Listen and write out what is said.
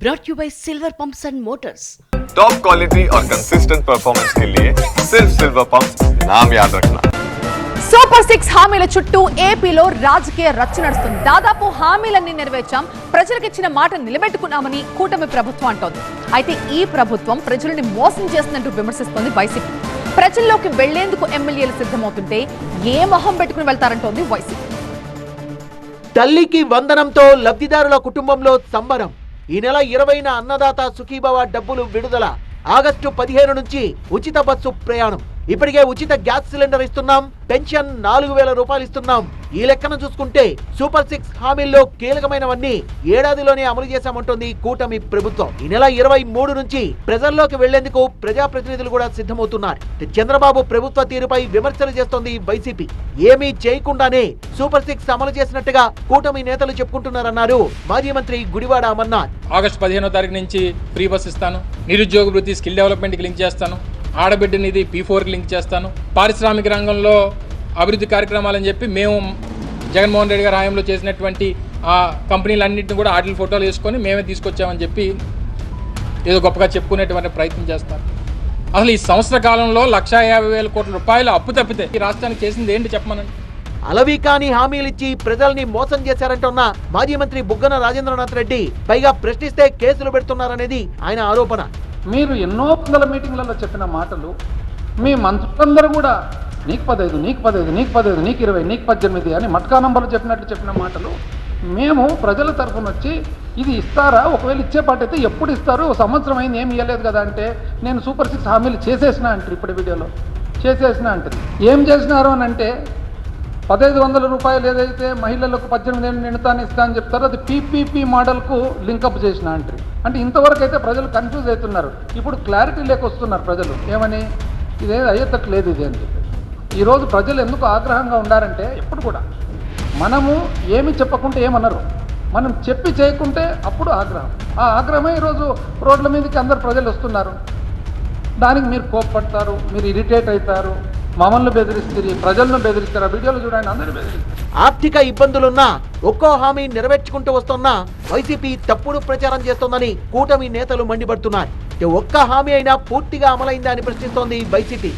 brought you by Silver Pumps and Motors. Top quality और consistent performance के लिए सिर्फ सिल्वर पंप्स नाम याद रखना. సూపర్ 6 హామీల చుట్టూ ఏపీలో రాజకీయ రచ్చ నడుస్తుంది. దాదాపు హామీలన్నీ నెరవేర్చాం, ప్రజలకు ఇచ్చిన మాట నిలబెట్టుకున్నామని కూటమి ప్రభుత్వం అంటోంది. అయితే ఈ ప్రభుత్వం ప్రజలని మోసం చేస్తున్నట్టు విమర్శిస్తోంది వైసీపీ. ప్రజల్లోకి వెళ్లేందుకు ఎమ్మెల్యేలు సిద్ధమవుతుంటే ఏ మొహం పెట్టుకుని వెళ్తారంటోంది వైసీపీ. తల్లికి వందనంతో లబ్ధిదారుల కుటుంబంలో సంబరం. ఈ నెల 20న అన్నదాత సుఖీభవ డబ్బులు విడుదల. ఆగస్టు 15 నుంచి ఉచిత బస్సు ప్రయాణం. ఇప్పటికే ఉచిత గ్యాస్ సిలిండర్ ఇస్తున్నాం, పెన్షన్ 4000 రూపాయలు ఇస్తున్నాం. ఈ లెక్కన చూసుకుంటే సూపర్ 6 హామీల్లో కీలకమైనవన్నీ ఏడాదిలోనే అమలు చేశామంటోంది కూటమి ప్రభుత్వం. ఈ నెల 23 నుంచి ప్రజల్లోకి వెళ్లేందుకు ప్రజాప్రతినిధులు కూడా సిద్ధమవుతున్నారు. చంద్రబాబు ప్రభుత్వ తీరుపై విమర్శలు చేస్తోంది వైసీపీ. ఏమీ చేయకుండానే సూపర్ 6 అమలు చేసినట్టుగా కూటమి నేతలు చెప్పుకుంటున్నారన్నారు మాజీ మంత్రి గుడివాడ అమర్నాథ్. ఆగస్టు 15వ తారీఖు నుంచి ఫ్రీ బస్ ఇస్తాను, నిరుద్యోగ వృత్తి స్కిల్ డెవలప్మెంట్కి లింక్ చేస్తాను, ఆడబిడ్డ నిధి P4కి లింక్ చేస్తాను, పారిశ్రామిక రంగంలో అభివృద్ధి కార్యక్రమాలని చెప్పి మేము జగన్మోహన్ రెడ్డి గారి హయాంలో చేసినటువంటి ఆ కంపెనీలన్నింటినీ కూడా ఆటల ఫోటోలు వేసుకొని మేమే తీసుకొచ్చామని చెప్పి ఏదో గొప్పగా చెప్పుకునేటువంటి ప్రయత్నం చేస్తారు. అసలు ఈ సంవత్సర కాలంలో 1,50,000 కోట్ల రూపాయలు అప్పు తప్పితే ఈ రాష్ట్రానికి చేసింది ఏంటి చెప్పమనండి. అలవి కాని హామీలిచ్చి ప్రజల్ని మోసం చేశారంటున్న మాజీ మంత్రి బుగ్గన రాజేంద్రనాథ్ రెడ్డి పైగా ప్రశ్నిస్తే కేసులు పెడుతున్నారనేది ఆయన ఆరోపణ. మీరు ఎన్నో వందల మీటింగ్లలో చెప్పిన మాటలు మీ మంత్రులందరూ కూడా నీకు 15, నీకు 15, నీకు 15, నీకు 20, నీకు 18 అని మట్కా నంబర్లు చెప్పిన మాటలు మేము ప్రజల తరఫున వచ్చి ఇది ఇస్తారా, ఒకవేళ ఇచ్చేపాటైతే ఎప్పుడు ఇస్తారు, సంవత్సరం అయింది ఏమి ఇవ్వలేదు కదా అంటే నేను సూపర్ 6 హామీలు చేసేసిన అంటారు. ఇప్పుడు వీడియోలో చేసేసిన అంటారు. ఏం చేసినారు అని అంటే 1,500 రూపాయలు ఏదైతే మహిళలకు 18 ఏళ్ళు నిండుతాను ఇస్తా అని చెప్తారో అది PPP మోడల్కు లింకప్ చేసిన అంటారు. అంటే ఇంతవరకు అయితే ప్రజలు కన్ఫ్యూజ్ అవుతున్నారు. ఇప్పుడు క్లారిటీ లేకొస్తున్నారు ప్రజలు. ఏమని ఇదేది అయ్యేటట్లేదు ఇది అని చెప్పి. ఈరోజు ప్రజలు ఎందుకు ఆగ్రహంగా ఉండారంటే ఎప్పుడు కూడా మనము ఏమి చెప్పకుంటే ఏమన్నారు, మనం చెప్పి చేయకుంటే అప్పుడు ఆగ్రహం. ఆ ఆగ్రహమే ఈరోజు రోడ్ల మీదకి అందరు ప్రజలు వస్తున్నారు. దానికి మీరు కోప్పడతారు, మీరు ఇరిటేట్ అవుతారు, మమ్మల్ని బెదిరిస్తారు, ప్రజలను బెదిరిస్తారు. ఆ వీడియోలు చూడండి, అందరూ బెదిరిస్తారు. ఆర్థిక ఇబ్బందులున్నా ఒక్కో హామీ నెరవేర్చుకుంటూ వస్తున్నా వైసీపీ తప్పుడు ప్రచారం చేస్తోందని కూటమి నేతలు మండిపడుతున్నారు. ఒక్క హామీ అయినా పూర్తిగా అమలైందా అని ప్రశ్నిస్తోంది వైసీపీ.